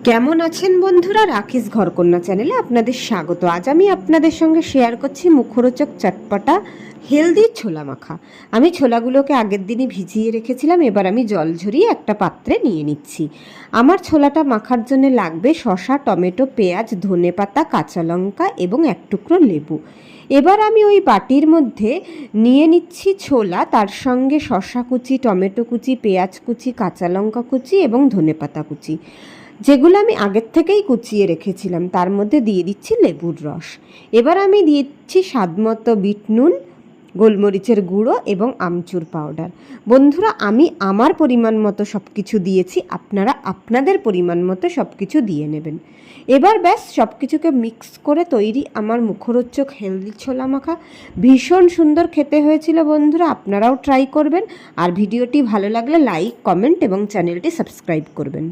কেমন আছেন বন্ধুরা? রাকেশ ঘরকন্যা চ্যানেলে আপনাদের স্বাগত। আজ আমি আপনাদের সঙ্গে শেয়ার করছি মুখরোচক চটপটা হেলদি ছোলা মাখা। আমি ছোলাগুলোকে আগের দিনই ভিজিয়ে রেখেছিলাম, এবার আমি জল ঝরিয়ে একটা পাত্রে নিয়ে নিচ্ছি। আমার ছোলাটা মাখার জন্য লাগবে শসা, টমেটো, পেঁয়াজ, ধনেপাতা, কাঁচা লঙ্কা এবং এক টুকরো লেবু। এবার আমি ওই বাটির মধ্যে নিয়ে নিচ্ছি ছোলা, তার সঙ্গে শসা কুচি, টমেটো কুচি, পেঁয়াজ কুচি, কাঁচা লঙ্কা কুচি এবং ধনেপাতা কুচি, যেগুলো আমি আগের থেকেই কুচিয়ে রেখেছিলাম। তার মধ্যে দিয়ে দিচ্ছি লেবুর রস। এবার আমি দিচ্ছি স্বাদমতো বিট নুন, গোলমরিচের গুঁড়ো এবং আমচুর পাউডার। বন্ধুরা, আমি আমার পরিমাণ মতো সব কিছু দিয়েছি, আপনারা আপনাদের পরিমাণ মতো সব কিছু দিয়ে নেবেন। এবার ব্যাস সব কিছুকে মিক্স করে তৈরি আমার মুখরোচক হেলদি ছোলা মাখা। ভীষণ সুন্দর খেতে হয়েছিল বন্ধুরা, আপনারাও ট্রাই করবেন। আর ভিডিওটি ভালো লাগলে লাইক, কমেন্ট এবং চ্যানেলটি সাবস্ক্রাইব করবেন।